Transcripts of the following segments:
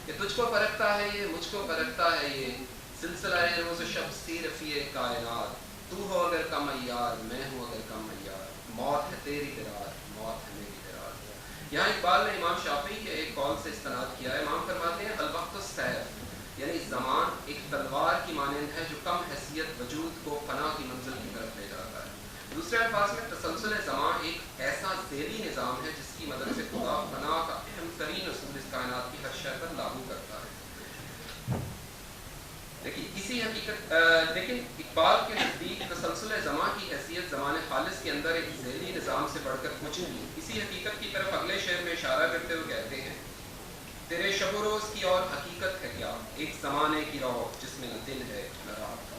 کہ تجھ کو پرکھتا ہے یہ، مجھ کو پرکھتا ہے یہ، سلسلہ روز و شب سی رفیع کائنات، تو ہو اگر کم عیار میں ہوں اگر کم عیار، موت ہے تیری قرار موت ہے میری قرار۔ یہاں اقبال نے امام شافعی کے ایک قول سے استناد کیا ہے۔ امام فرماتے ہیں الوقت السیف، یعنی زمان ایک تلوار کی مانند ہے جو کم حیثیت وجود کو فنا کی منزل کی طرف لے جاتا ہے۔ دوسرے الفاظ میں تسلسل زمان ایک ایسا ذیلی نظام ہے جس کی مدد سے خدا فنا کا اہم ترین اصول اس کائنات کی ہر شے پر لاگو کرتا ہے۔ لیکن اقبال کے نزدیک تسلسل زمان کی حیثیت زمان خالص کے اندر ایک ذیلی نظام سے بڑھ کر کچھ نہیں۔ اسی حقیقت کی طرف اگلے شعر میں اشارہ کرتے ہوئے کہتے ہیں تیرے شب و روز کی اور حقیقت ہے کیا، ایک زمانے کی رو جس میں نہ دن ہے نہ رات۔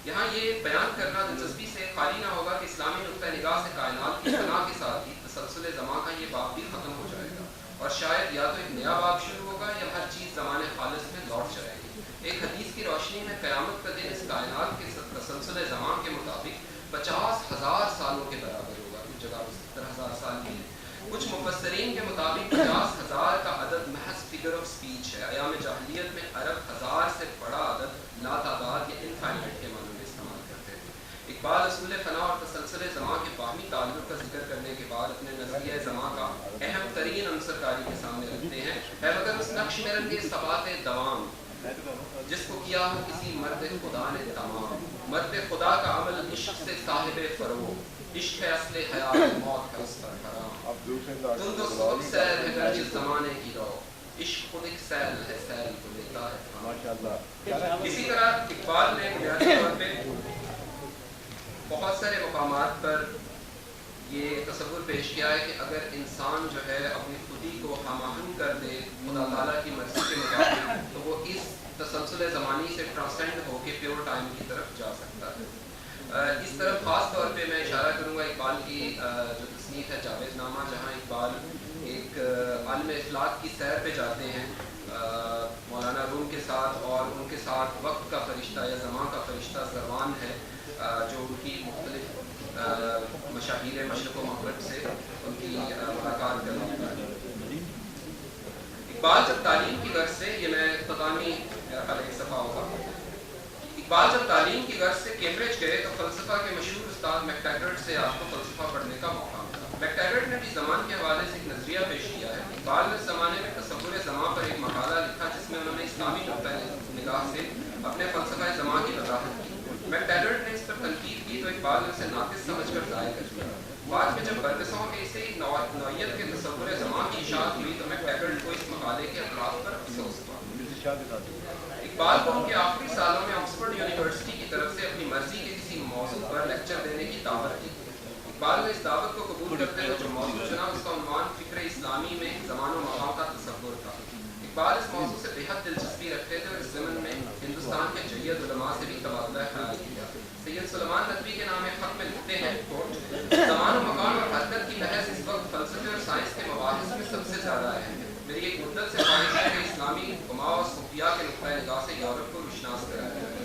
یہاں یہ بیان کرنا دلچسپی سے خالی نہ ہوگا کہ اسلامی نقطہ نگاہ سے کائنات کی فنا کے ساتھ ہی تسلسل زمان کا یہ باب بھی ختم ہو جائے گا، اور شاید یا تو ایک نیا باب شروع ہوگا یا ہر چیز زمان خالص میں لوٹ جائے گی۔ ایک حدیث کی روشنی میں قیامت کا دن اس کائنات کے تسلسل زمان کے مطابق 50,000 سالوں کے برابر ہوگا، کچھ جگہ 70,000 سال کی ہے۔ کچھ مفسرین کے مطابق 50,000 کا عدد محض فگر آف سپیچ ہے۔ ایام جاہلیت میں عرب 1000 سے بڑا عدد لا تعداد یا انفائنائٹ کے معنی میں استعمال کرتے تھے۔ اقبال اصول فنا اور تسلسل زمان کے باہمی تعلق کا ذکر کرنے کے بعد اپنے نظریہ زمان کا اہم ترین عنصر کاری کے سامنے رکھتے ہیں، ہے مگر اس نقش میں رنگے ثبات دوام جس کو کیا ہو کسی مرد خدا نے تمام۔ مرد خدا کا عمل عشق سے صاحب فروغ، عشق ہے اصل حیات موت ہے اس پر حرام۔ تم تو سبق سیر ہے گرچہ زمانے کی رو، عشق خود ایک سیل ہے سیل کو لیتا ہے۔ اسی طرح اقبال نے بنیادی طور پہ بہت سارے مقامات پر یہ تصور پیش کیا ہے کہ اگر انسان جو ہے اپنی خودی کو ہم آہنگ کر دے خدا تعالیٰ کی مرضی کے مطابق تو وہ اس تسلسل زمانی سے ٹرانسینڈ ہو کے پیور ٹائم کی طرف جا سکتا ہے۔ اس طرف خاص طور پہ میں اشارہ کروں گا اقبال کی جو تصنیف ہے جاوید نامہ، جہاں اقبال ایک عالم افلاک کی سیر پہ جاتے ہیں مولانا روم کے ساتھ، اور ان کے ساتھ وقت کا فرشتہ یا زمان کا فرشتہ زروان ہے جو ان کی مختلف مشاہیر مشرق و مغرب سے ان کی ملاقات کرواتا ہے۔ اقبال جب تعلیم کی غرض سے، یہ میں اختتامی صفحہ ہوگا، اقبال جب تعلیم کی غرض سے کیمبرج گئے تو فلسفہ کے مشہور استاد میک ٹیگرٹ سے آپ کو فلسفہ پڑھنے کا موقع ملا۔ میک ٹیگرٹ نے بھی زمان کے حوالے سے ایک نظریہ پیش کیا ہے۔ اقبال نے اس زمانے میں تصور زمان پر ایک مقالہ لکھا جس میں انہوں نے اسلامی نقطہ نگاہ سے اپنے فلسفہ زمان کی وضاحت کی۔ میک ٹیگرٹ نے اس پر تنقید کی تو اقبال نے اسے ناقص سمجھ کر ضائع کر دیا۔ بعد میں جب برکسوں کے اسے ایک نوعیت کے تصور زمان کی اشاعت ہوئی تو میک ٹیگرٹ کو اس مقالے کے اطراف پر افسوس ہوا۔ اقبال کو ان کے آخری سالوں میں آکسفورڈ یونیورسٹی کی طرف سے اپنی مرضی کے کسی موضوع پر لیکچر دینے کی دعوت دی۔ اقبال نے اس دعوت کو قبول کرتے ہوئے جو موضوع چنا اس کا عنوان فکر اسلامی میں زمان و مقام کا تصور تھا۔ اقبال اس موضوع سے بےحد دلچسپی رکھتے تھے اور اس ضمن میں ہندوستان کے جید علماء سے بھی تبادلہ خیال کیا۔ سید سلیمان ندوی کے نام خط میں لکھتے ہیں زمان و مکان اور حرکت کی بحث اس وقت فلسفے اور سائنس کے مباحث میں سب سے زیادہ اہم ہے۔ میری ایک مدت سے خواہش ہے کہ اسلامی حکماء اور صوفیاء کے نقطۂ نگاہ سے یورپ کو روشناس کرایا جائے۔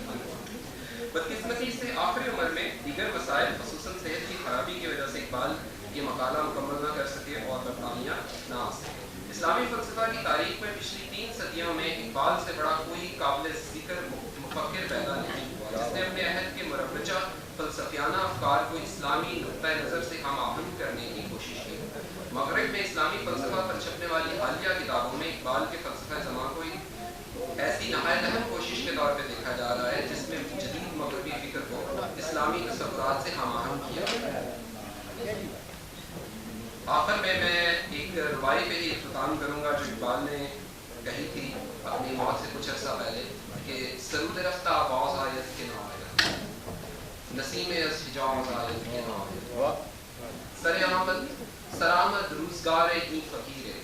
بدقسمتی سے آخری عمر میں دیگر مسائل خصوصاً صحت کی خرابی کی وجہ سے اقبال یہ مقالہ مکمل نہ کر سکے اور برطانیہ نہ آ سکے۔ اسلامی فلسفہ کی تاریخ میں پچھلی 3 صدیوں میں اقبال سے بڑا کوئی قابل ذکر مفکر پیدا نہیں ہوا جس نے اپنے عہد کے مروجہ فلسفیانہ افکار کو اسلامی نقطۂ نظر سے ہم آہنگ کرنے کی کوشش کی۔ مغرب میں اسلامی فلسفہ پر چھپنے والی حالیہ کتابوں میں اقبال کے فلسفہ زمان کو ایک ایسی نہایت اہم کوشش کے طور پہ دیکھا جا رہا ہے جس میں جدید مغربی فکر کو اسلامی تصورات سے ہم آہنگ کیا گیا ہے۔ آخر میں ایک ربائی پہ ہی اختتام کروں گا جو اقبال نے کہی تھی اپنی موت سے کچھ عرصہ پہلے کہ سرود رفتہ آواز آیت کے نام ہے، نسیم از حجاز آیت کے نام ہے، سرآمد روزگار این فقیر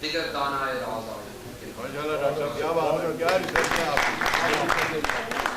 دیگر دانائے راز آیت کے نام ہے۔